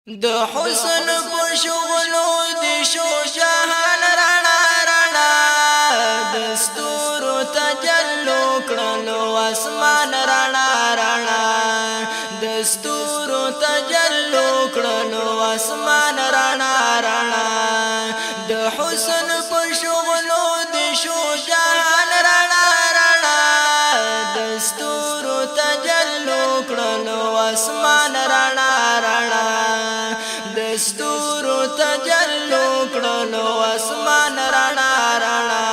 د حسن په شغلو د شو جهان رڼا رڼا د ستورو تجلو کړلو اسمان رڼا رڼا د ستورو تجلو کړلو اسمان رڼا رڼا د حسن په شغلو د شو جهان رڼا رڼا د ستورو تجلو کړلو اسمان رڼا رڼا دستورو تجلو کړلو اسمان رڼا رڼا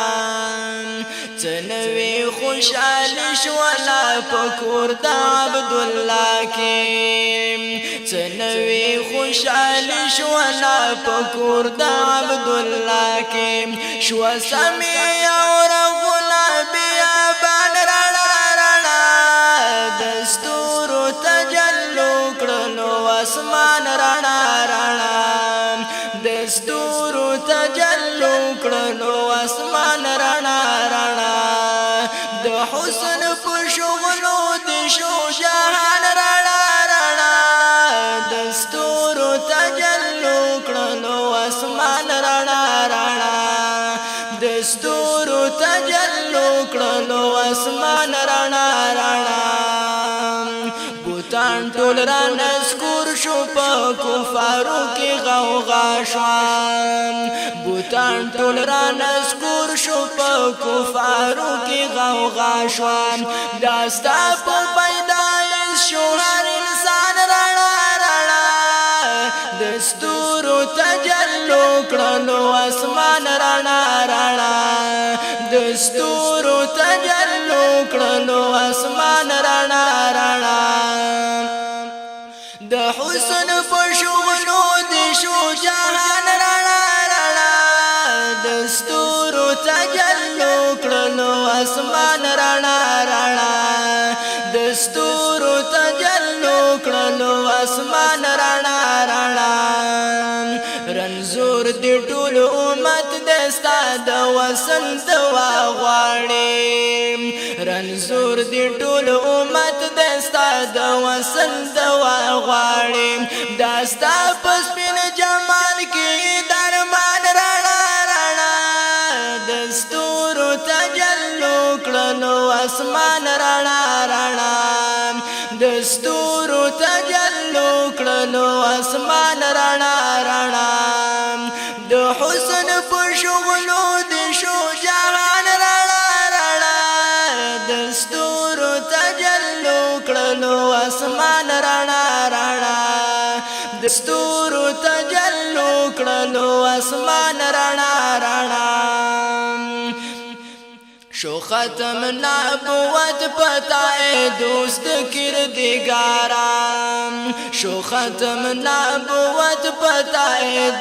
څنوي خوشحال شولا پکور د عبد الله کې څنوي خوشحال شولا پکور د عبد الله کې شو سمي اور غلابي بان رڼا رڼا دستورو تجلو کړلو اسمان رڼا دستورو تجلو کړلو اسمان رڼا رڼا د حسن په شغلو د شو جهان رڼا رڼا دستورو تجلو کړلو اسمان رڼا رڼا دستورو تجلو کړلو اسمان رڼا رڼا بوتان ټول را نسکور شو په کفارو کې غوغا شوام بوتان ټول را نسکور شو په کفارو کې غوغا شوام داستا په پیدایش شو هر انسان رڼا رڼا دستورو تجلو کړلو اسمان رڼا رڼا دستورو تجلو کړلو اسمان رڼا رڼا د حسن په شغلو د شو جهان رڼا رڼا دستورو تجلو کړلو اسمان رڼا رڼا دستورو تجلو کړلو اسمان رڼا رڼا رنزور د ټول امت دستا د وصل دوا غواړي رنزور د ټول امت دستا د وصل دوا غواړي داستا پس پین جمال کې درمان رڼا رڼا دستورو تجلو کړلو اسمان رڼا رڼا دستورو تجلو کړلو اسمان رڼا رڼا د حسن په شغلو د شو جهان رڼا رڼا دستورو تجلو کړلو اسمان رڼا رڼا دستورو تجلو کړلو اسمان رڼا رڼا شو ختم نبوت پتا دوست کردگارم شو ختم نبوت پتا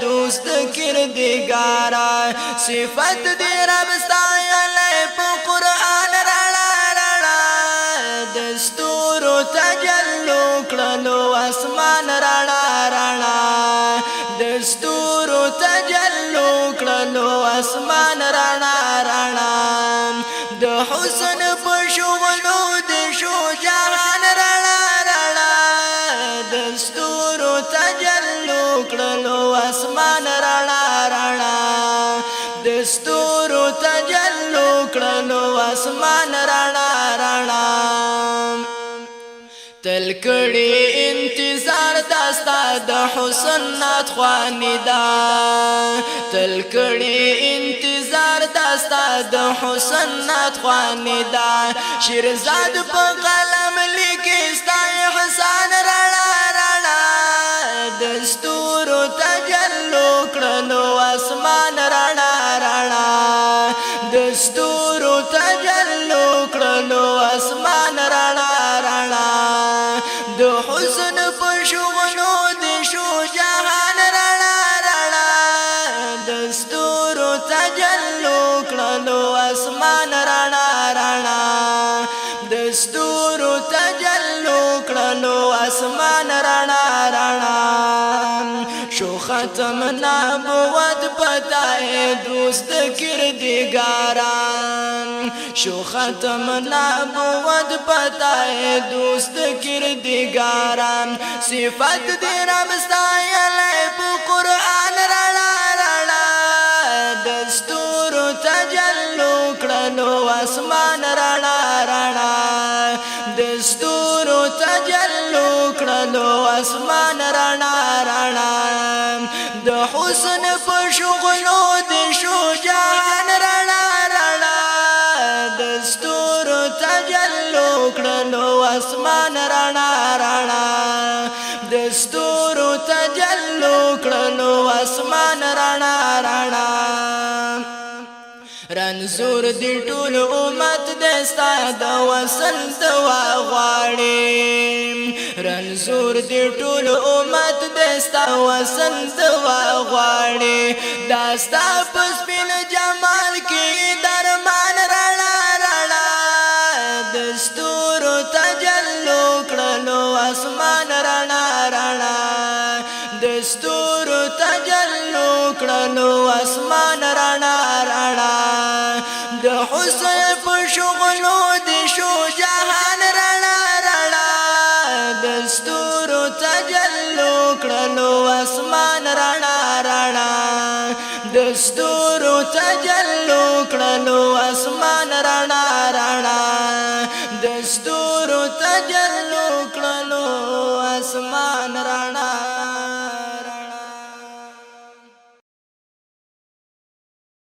دوست کردگارم صفت دی رب ستایلی پا قرآن رڼا رڼا دستورو تجلو کړلو اسمان رڼا رڼا دستورو تجلو کړلو اسمان رڼا رڼا د حسن په شغلو د شو جهان رڼا رڼا دستورو تجلو کړلو اسمان رڼا رڼا دستورو تجلو کړلو اسمان رڼا رڼا تل کړي انتظار داستا د حسن نات خوانی دا تل کړي انتظار داستا د حسن نات خوانی دا شیرزاد په قلم لیکي ستا احسان رڼا رڼا دستورو تجلو کړلو اسمان رڼا رڼا دستورو تجلو کړلو اسمان رڼا رڼا د حسن په شغلو د شو جهان رڼا رڼا دستورو تجلو کړلو اسمان رڼا رڼا دستورو تجلو کړلو اسمان رڼا رڼا شو ختم نبوت پتا دوست کردگارم شو ختم نبوت پتا دوست کردگارم صفت دی رب ستایل حسن په شغلو د شجاعان رڼا رڼا د ستورو تجلو کړلو اسمان رڼا رڼا د ستورو تجلو کړلو اسمان رڼا رڼا رنزور دی ټول امت دستا د وصل دوا غواړي رنزور دی ټول امت دستا وصل دوا غواړي داستا پس بن جمال کې درمان رڼا رڼا دستور تجلو کړلو اسمان رڼا رڼا دستور تجلو کړلو اسمان رڼا رڼا د حسن په شغلو د شجاعان رڼا رڼا دستور تجلو کړلو اسمان رڼا رڼا دستور تجلو کړلو اسمان رڼا رڼا دستور تجلو کړلو اسمان رڼا